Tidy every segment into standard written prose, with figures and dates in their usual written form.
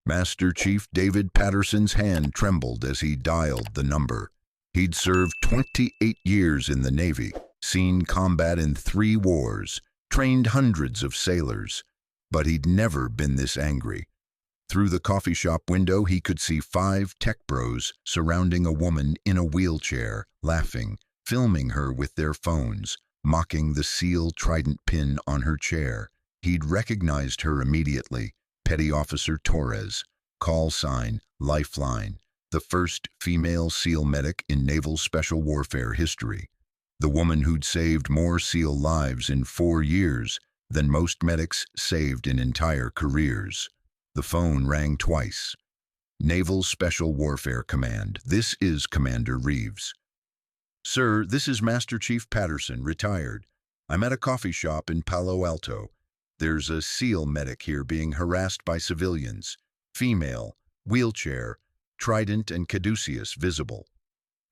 Master Chief David Patterson's hand trembled as he dialed the number. He'd served 28 years in the Navy, seen combat in 3 wars, trained hundreds of sailors, but he'd never been this angry. Through the coffee shop window, he could see 5 tech bros surrounding a woman in a wheelchair, laughing, filming her with their phones, mocking the SEAL trident pin on her chair. He'd recognized her immediately. Petty Officer Torres, call sign Lifeline, the first female SEAL medic in naval special warfare history. The woman who'd saved more SEAL lives in 4 years than most medics saved in entire careers. The phone rang twice. Naval Special Warfare Command, this is Commander Reeves. Sir, this is Master Chief Patterson, retired. I'm at a coffee shop in Palo Alto. There's a SEAL medic here being harassed by civilians. Female, wheelchair, trident and caduceus visible.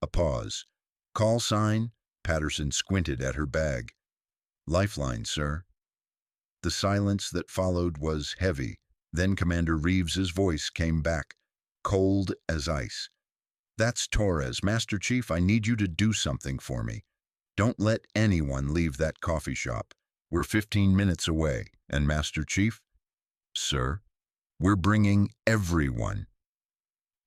A pause. Call sign? Patterson squinted at her bag. Lifeline, sir. The silence that followed was heavy. Then Commander Reeves's voice came back, cold as ice. That's Torres. Master Chief, I need you to do something for me. Don't let anyone leave that coffee shop. We're 15 minutes away. And Master Chief? Sir, we're bringing everyone.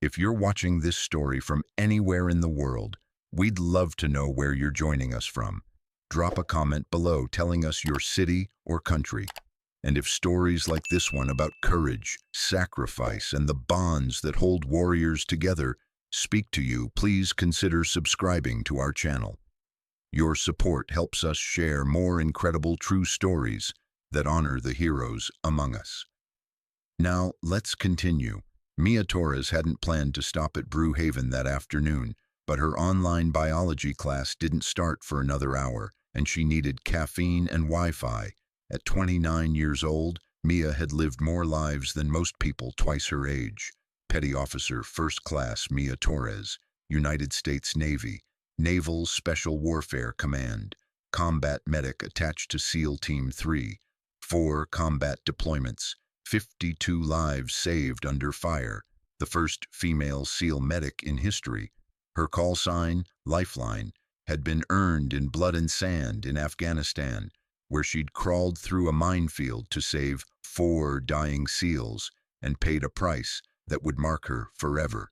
If you're watching this story from anywhere in the world, we'd love to know where you're joining us from. Drop a comment below telling us your city or country. And if stories like this one about courage, sacrifice, and the bonds that hold warriors together speak to you, please consider subscribing to our channel. Your support helps us share more incredible true stories that honor the heroes among us. Now, let's continue. Mia Torres hadn't planned to stop at Brewhaven that afternoon, but her online biology class didn't start for another hour, and she needed caffeine and Wi-Fi. At 29 years old, Mia had lived more lives than most people twice her age. Petty Officer First Class Mia Torres, United States Navy, Naval Special Warfare Command, combat medic attached to SEAL Team 3, 4 combat deployments, 52 lives saved under fire, the first female SEAL medic in history. Her call sign, Lifeline, had been earned in blood and sand in Afghanistan, where she'd crawled through a minefield to save 4 dying SEALs and paid a price that would mark her forever.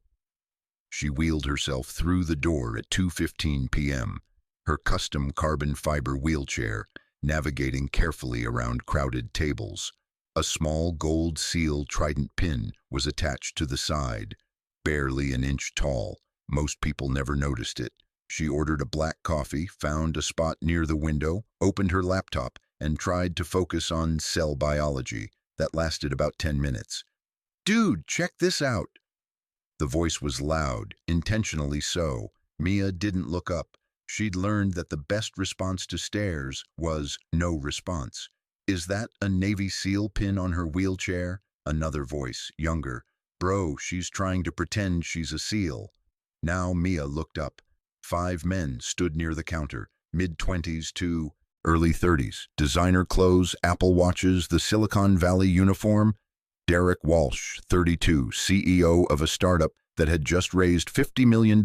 She wheeled herself through the door at 2:15 p.m., her custom carbon fiber wheelchair, navigating carefully around crowded tables. A small gold SEAL trident pin was attached to the side, barely an inch tall. Most people never noticed it. She ordered a black coffee, found a spot near the window, opened her laptop, and tried to focus on cell biology. That lasted about 10 minutes. Dude, check this out. The voice was loud, intentionally so. Mia didn't look up. She'd learned that the best response to stares was no response. Is that a Navy SEAL pin on her wheelchair? Another voice, younger. Bro, she's trying to pretend she's a SEAL. Now Mia looked up. 5 men stood near the counter, mid-20s to early 30s. Designer clothes, Apple watches, the Silicon Valley uniform. Derek Walsh, 32, CEO of a startup that had just raised $50 million.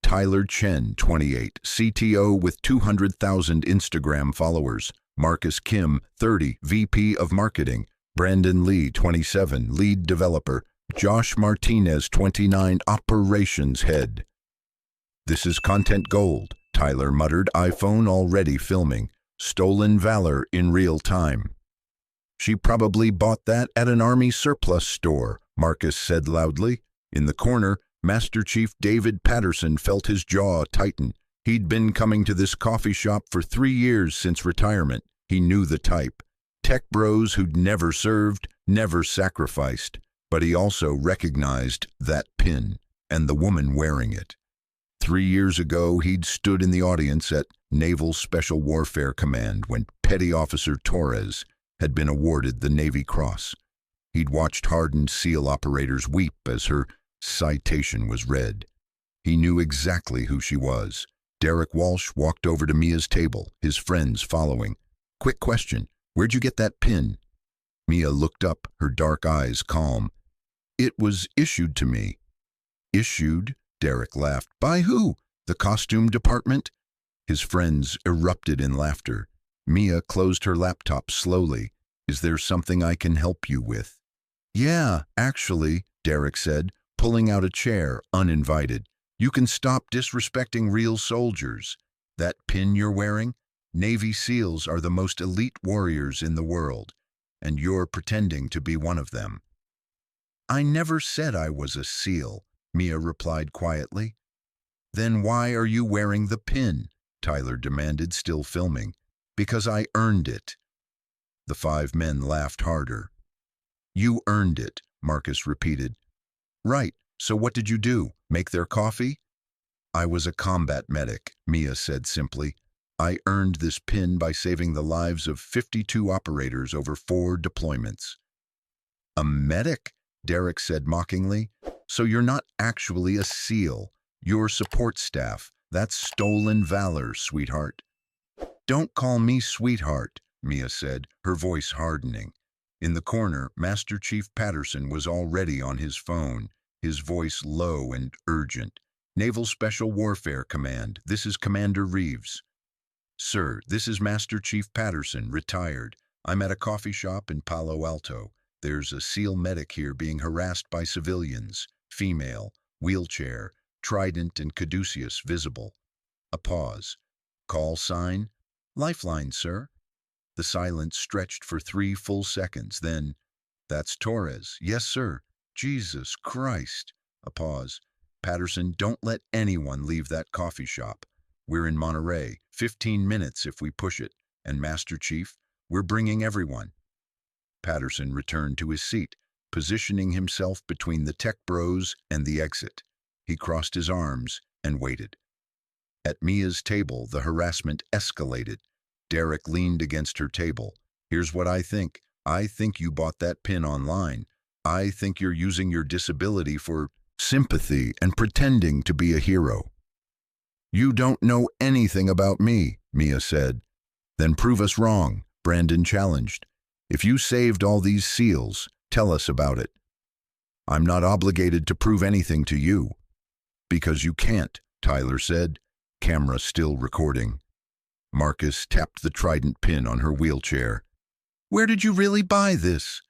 Tyler Chen, 28, CTO with 200,000 Instagram followers. Marcus Kim, 30, VP of Marketing. Brandon Lee, 27, Lead Developer. Josh Martinez, 29, Operations Head. This is content gold, Tyler muttered, iPhone already filming. Stolen valor in real time. She probably bought that at an army surplus store, Marcus said loudly. In the corner, Master Chief David Patterson felt his jaw tighten. He'd been coming to this coffee shop for 3 years since retirement. He knew the type. Tech bros who'd never served, never sacrificed. But he also recognized that pin and the woman wearing it. 3 years ago, he'd stood in the audience at Naval Special Warfare Command when Petty Officer Torres had been awarded the Navy Cross. He'd watched hardened SEAL operators weep as her citation was read. He knew exactly who she was. Derek Walsh walked over to Mia's table, his friends following. Quick question, where'd you get that pin? Mia looked up, her dark eyes calm. It was issued to me. Issued? Derek laughed. By who? The costume department? His friends erupted in laughter. Mia closed her laptop slowly. Is there something I can help you with? Yeah, actually, Derek said, pulling out a chair, uninvited. You can stop disrespecting real soldiers. That pin you're wearing? Navy SEALs are the most elite warriors in the world, and you're pretending to be one of them. I never said I was a SEAL, Mia replied quietly. Then why are you wearing the pin? Tyler demanded, still filming. Because I earned it. The 5 men laughed harder. You earned it, Marcus repeated. Right, so what did you do? Make their coffee? I was a combat medic, Mia said simply. I earned this pin by saving the lives of 52 operators over 4 deployments. A medic? Derek said mockingly. So you're not actually a SEAL. You're support staff. That's stolen valor, sweetheart. Don't call me sweetheart, Mia said, her voice hardening. In the corner, Master Chief Patterson was already on his phone, his voice low and urgent. Naval Special Warfare Command, this is Commander Reeves. Sir, this is Master Chief Patterson, retired. I'm at a coffee shop in Palo Alto. There's a SEAL medic here being harassed by civilians, female, wheelchair, trident and caduceus visible. A pause. Call sign? Lifeline, sir. The silence stretched for 3 full seconds, then, that's Torres. Yes, sir. Jesus Christ. A pause. Patterson, don't let anyone leave that coffee shop. We're in Monterey, 15 minutes if we push it. And Master Chief, we're bringing everyone. Patterson returned to his seat, positioning himself between the tech bros and the exit. He crossed his arms and waited. At Mia's table, the harassment escalated. Derek leaned against her table. Here's what I think. I think you bought that pin online. I think you're using your disability for sympathy and pretending to be a hero. You don't know anything about me, Mia said. Then prove us wrong, Brandon challenged. If you saved all these SEALs, tell us about it. I'm not obligated to prove anything to you. Because you can't, Tyler said, camera still recording. Marcus tapped the trident pin on her wheelchair. Where did you really buy this?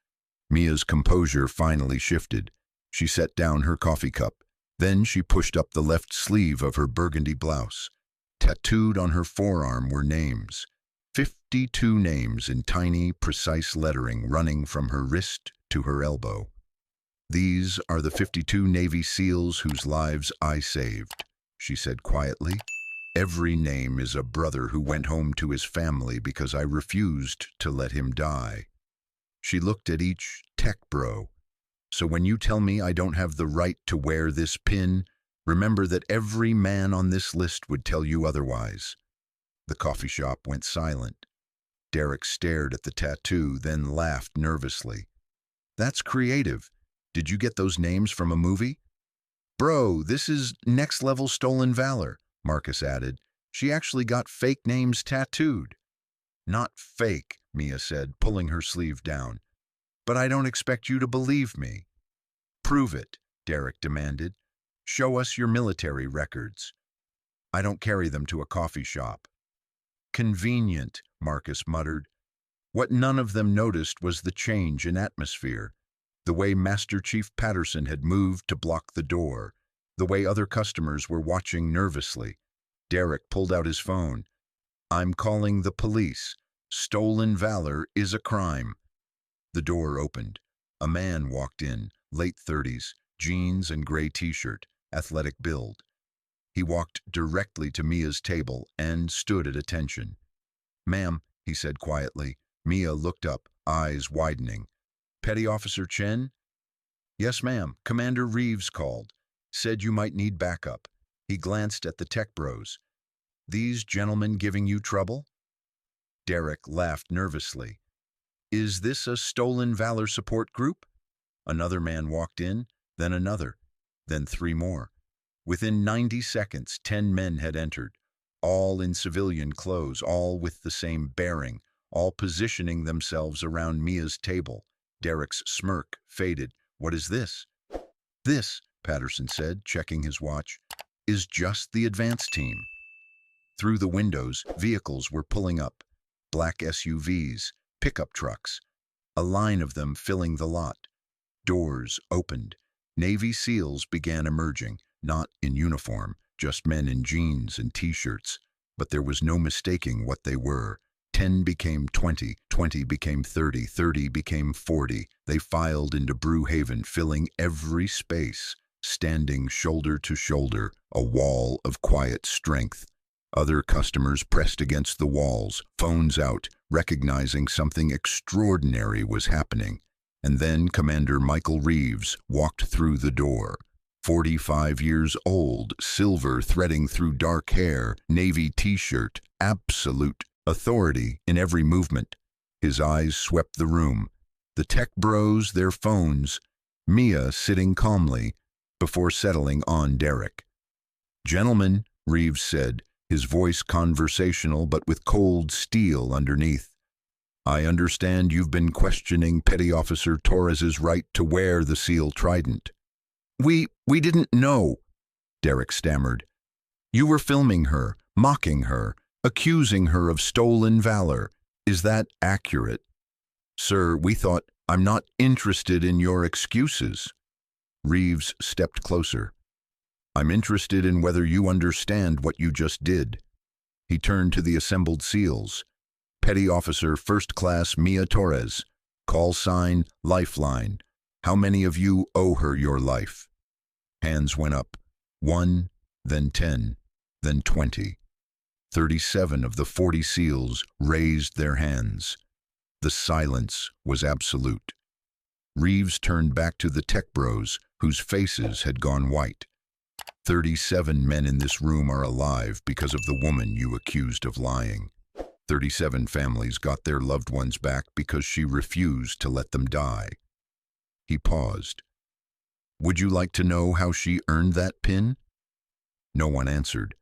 Mia's composure finally shifted. She set down her coffee cup. Then she pushed up the left sleeve of her burgundy blouse. Tattooed on her forearm were names. 52 names in tiny, precise lettering running from her wrist to her elbow. These are the 52 Navy SEALs whose lives I saved, she said quietly. Every name is a brother who went home to his family because I refused to let him die. She looked at each tech bro. So when you tell me I don't have the right to wear this pin, remember that every man on this list would tell you otherwise. The coffee shop went silent. Derek stared at the tattoo, then laughed nervously. That's creative. Did you get those names from a movie? Bro, this is next level stolen valor, Marcus added. She actually got fake names tattooed. Not fake, Mia said, pulling her sleeve down. But I don't expect you to believe me. Prove it, Derek demanded. Show us your military records. I don't carry them to a coffee shop. Convenient, Marcus muttered. What none of them noticed was the change in atmosphere. The way Master Chief Patterson had moved to block the door. The way other customers were watching nervously. Derek pulled out his phone. I'm calling the police. Stolen valor is a crime. The door opened. A man walked in, late 30s, jeans and gray t-shirt, athletic build. He walked directly to Mia's table and stood at attention. Ma'am, he said quietly. Mia looked up, eyes widening. Petty Officer Chen? Yes, ma'am. Commander Reeves called. Said you might need backup. He glanced at the tech bros. These gentlemen giving you trouble? Derek laughed nervously. Is this a stolen valor support group? Another man walked in, then another, then 3 more. Within 90 seconds, 10 men had entered, all in civilian clothes, all with the same bearing, all positioning themselves around Mia's table. Derek's smirk faded. What is this? This, Patterson said, checking his watch, is just the advance team. Through the windows, vehicles were pulling up. Black SUVs, pickup trucks, a line of them filling the lot. Doors opened. Navy SEALs began emerging, not in uniform, just men in jeans and T-shirts. But there was no mistaking what they were. 10 became 20, 20 became 30, 30 became 40. They filed into Brewhaven, filling every space, standing shoulder to shoulder, a wall of quiet strength. Other customers pressed against the walls, phones out, recognizing something extraordinary was happening. And then Commander Michael Reeves walked through the door. 45 years old, silver threading through dark hair, navy T-shirt, absolute authority in every movement. His eyes swept the room. The tech bros, their phones. Mia sitting calmly before settling on Derek. "Gentlemen," Reeves said, his voice conversational but with cold steel underneath. "I understand you've been questioning Petty Officer Torres's right to wear the SEAL trident." We didn't know," Derek stammered. "You were filming her, mocking her, accusing her of stolen valor. Is that accurate?" "Sir, we thought—" "I'm not interested in your excuses." Reeves stepped closer. "I'm interested in whether you understand what you just did." He turned to the assembled SEALs. "Petty Officer First Class Mia Torres. Call sign Lifeline. How many of you owe her your life?" Hands went up. 1, then 10, then 20. 37 of the 40 SEALs raised their hands. The silence was absolute. Reeves turned back to the tech bros, whose faces had gone white. 37 men in this room are alive because of the woman you accused of lying. 37 families got their loved ones back because she refused to let them die. He paused. "Would you like to know how she earned that pin?" No one answered.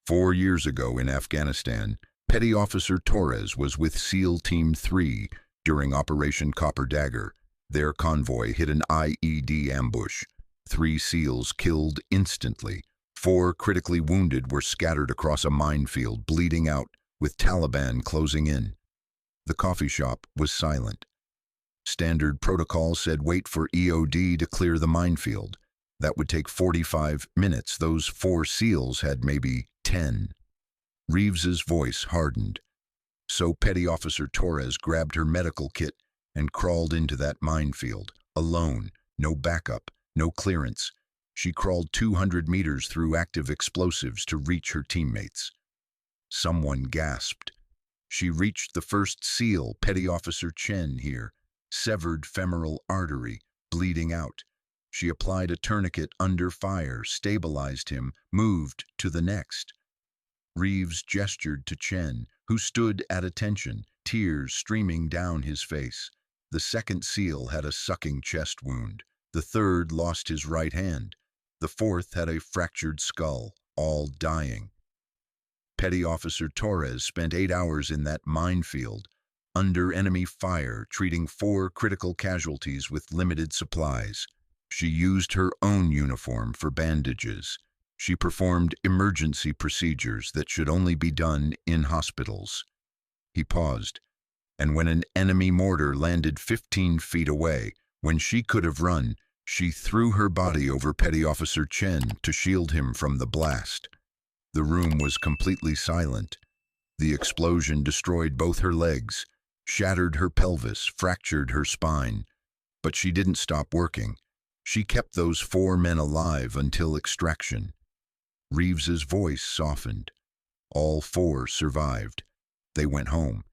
4 years ago in Afghanistan, Petty Officer Torres was with SEAL Team 3 during Operation Copper Dagger. Their convoy hit an IED ambush. 3 SEALs killed instantly. 4 critically wounded were scattered across a minefield, bleeding out, with Taliban closing in. The coffee shop was silent. Standard protocol said wait for EOD to clear the minefield. That would take 45 minutes. Those 4 SEALs had maybe 10. Reeves's voice hardened. So Petty Officer Torres grabbed her medical kit and crawled into that minefield, alone, no backup, no clearance. She crawled 200 meters through active explosives to reach her teammates. Someone gasped. She reached the first SEAL, Petty Officer Chen here, severed femoral artery, bleeding out. She applied a tourniquet under fire, stabilized him, moved to the next. Reeves gestured to Chen, who stood at attention, tears streaming down his face. The second SEAL had a sucking chest wound. The third lost his right hand. The fourth had a fractured skull, all dying. Petty Officer Torres spent 8 hours in that minefield, under enemy fire, treating 4 critical casualties with limited supplies. She used her own uniform for bandages. She performed emergency procedures that should only be done in hospitals. He paused, and when an enemy mortar landed 15 feet away, when she could have run, she threw her body over Petty Officer Chen to shield him from the blast. The room was completely silent. The explosion destroyed both her legs, shattered her pelvis, fractured her spine. But she didn't stop working. She kept those 4 men alive until extraction. Reeves's voice softened. All 4 survived. They went home.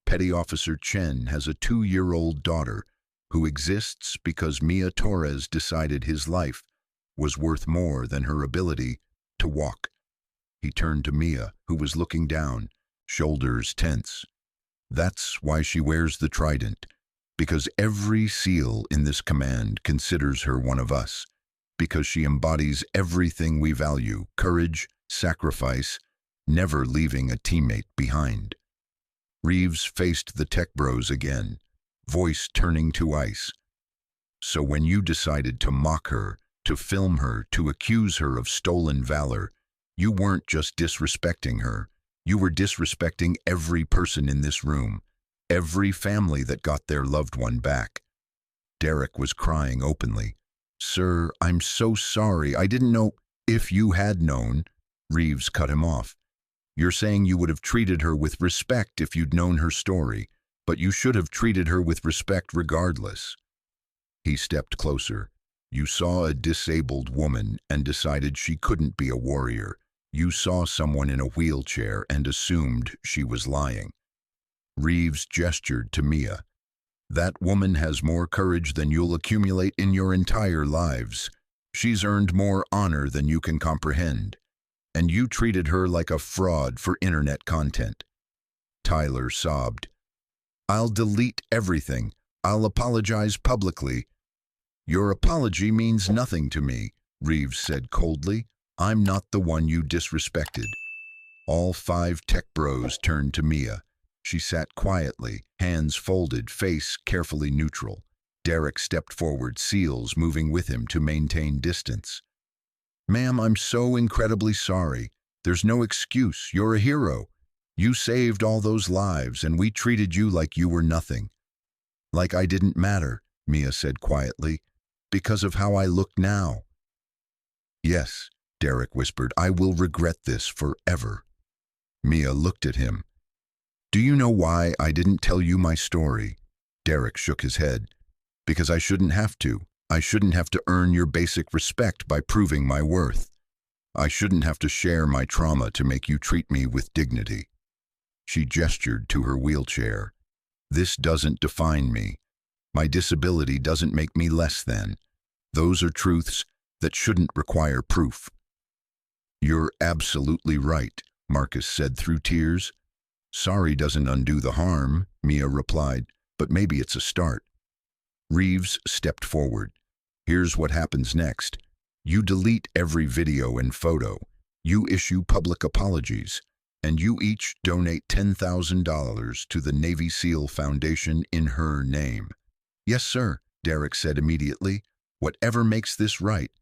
Petty Officer Chen has a 2-year-old daughter who exists because Mia Torres decided his life was worth more than her ability to walk. He turned to Mia, who was looking down, shoulders tense. "That's why she wears the trident, because every SEAL in this command considers her one of us, because she embodies everything we value: courage, sacrifice, never leaving a teammate behind." Reeves faced the tech bros again, voice turning to ice. "So when you decided to mock her, to film her, to accuse her of stolen valor. You weren't just disrespecting her. You were disrespecting every person in this room, every family that got their loved one back. Derek was crying openly. "Sir, I'm so sorry. I didn't know." "If you had known," Reeves cut him off. "You're saying you would have treated her with respect if you'd known her story, but you should have treated her with respect regardless." He stepped closer. "You saw a disabled woman and decided she couldn't be a warrior. You saw someone in a wheelchair and assumed she was lying." Reeves gestured to Mia. "That woman has more courage than you'll accumulate in your entire lives. She's earned more honor than you can comprehend. And you treated her like a fraud for internet content." Tyler sobbed. "I'll delete everything. I'll apologize publicly." "Your apology means nothing to me," Reeves said coldly. "I'm not the one you disrespected." All 5 tech bros turned to Mia. She sat quietly, hands folded, face carefully neutral. Derek stepped forward, SEALs moving with him to maintain distance. "Ma'am, I'm so incredibly sorry. There's no excuse. You're a hero. You saved all those lives, and we treated you like you were nothing." "Like I didn't matter," Mia said quietly, "because of how I look now." "Yes," Derek whispered, "I will regret this forever." Mia looked at him. "Do you know why I didn't tell you my story?" Derek shook his head. "Because I shouldn't have to. I shouldn't have to earn your basic respect by proving my worth. I shouldn't have to share my trauma to make you treat me with dignity." She gestured to her wheelchair. "This doesn't define me. My disability doesn't make me less than. Those are truths that shouldn't require proof." "You're absolutely right," Marcus said through tears. "Sorry doesn't undo the harm," Mia replied, "but maybe it's a start." Reeves stepped forward. "Here's what happens next. You delete every video and photo. You issue public apologies. And you each donate $10,000 to the Navy SEAL Foundation in her name." "Yes, sir," Derek said immediately. "Whatever makes this right."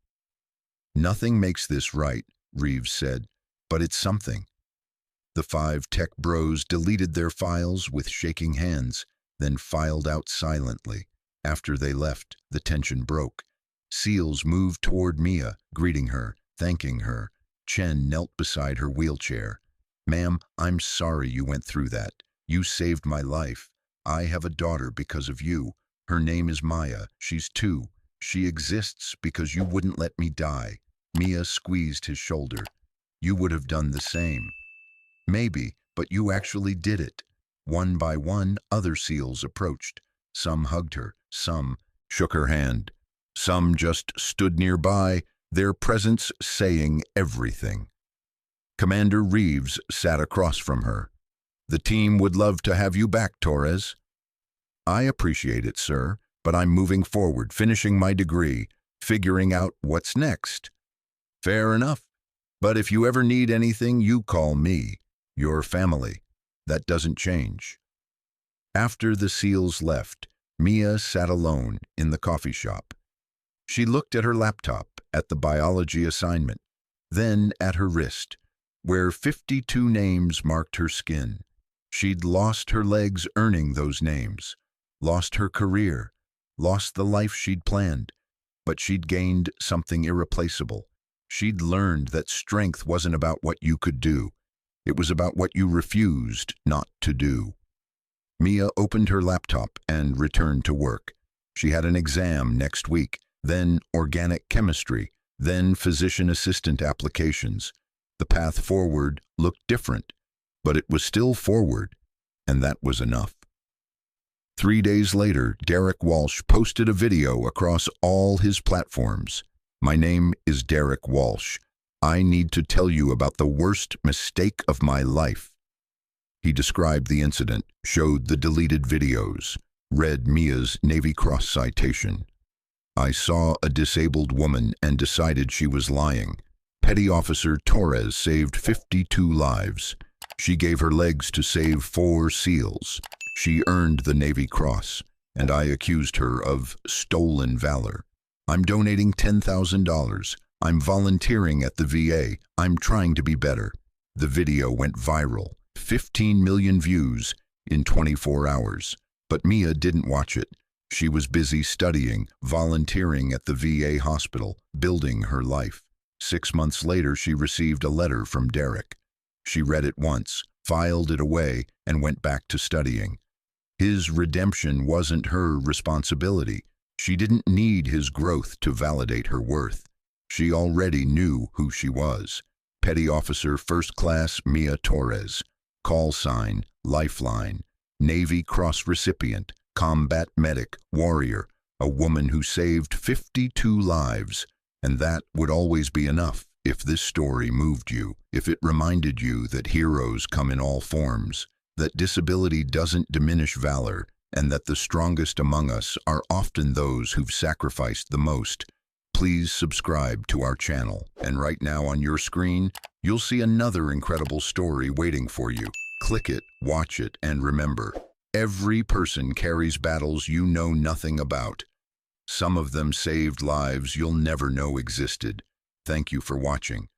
"Nothing makes this right," Reeves said, "but it's something." The 5 tech bros deleted their files with shaking hands, then filed out silently. After they left, the tension broke. SEALs moved toward Mia, greeting her, thanking her. Chen knelt beside her wheelchair. "Ma'am, I'm sorry you went through that. You saved my life. I have a daughter because of you. Her name is Maya. She's 2. She exists because you wouldn't let me die." Mia squeezed his shoulder. "You would have done the same." "Maybe, but you actually did it." One by one, other SEALs approached. Some hugged her, some shook her hand. Some just stood nearby, their presence saying everything. Commander Reeves sat across from her. "The team would love to have you back, Torres." "I appreciate it, sir, but I'm moving forward, finishing my degree, figuring out what's next." "Fair enough. But if you ever need anything, you call me. Your family. That doesn't change." After the SEALs left, Mia sat alone in the coffee shop. She looked at her laptop, at the biology assignment, then at her wrist, where 52 names marked her skin. She'd lost her legs earning those names, lost her career, lost the life she'd planned, but she'd gained something irreplaceable. She'd learned that strength wasn't about what you could do. It was about what you refused not to do. Mia opened her laptop and returned to work. She had an exam next week, then organic chemistry, then physician assistant applications. The path forward looked different, but it was still forward, and that was enough. 3 days later, Derek Walsh posted a video across all his platforms. "My name is Derek Walsh. I need to tell you about the worst mistake of my life." He described the incident, showed the deleted videos, read Mia's Navy Cross citation. "I saw a disabled woman and decided she was lying. Petty Officer Torres saved 52 lives. She gave her legs to save 4 SEALs. She earned the Navy Cross, and I accused her of stolen valor. I'm donating $10,000. I'm volunteering at the VA. I'm trying to be better. The video went viral, 15 million views in 24 hours. But Mia didn't watch it. She was busy studying, volunteering at the VA hospital, building her life. 6 months later, she received a letter from Derek. She read it once, filed it away, and went back to studying. His redemption wasn't her responsibility. She didn't need his growth to validate her worth. She already knew who she was. Petty Officer First Class Mia Torres. Call sign, Lifeline. Navy Cross recipient, combat medic, warrior, a woman who saved 52 lives. And that would always be enough if this story moved you, if it reminded you that heroes come in all forms, that disability doesn't diminish valor, and that the strongest among us are often those who've sacrificed the most. Please subscribe to our channel, and right now on your screen, you'll see another incredible story waiting for you. Click it, watch it, and remember, every person carries battles you know nothing about. Some of them saved lives you'll never know existed. Thank you for watching.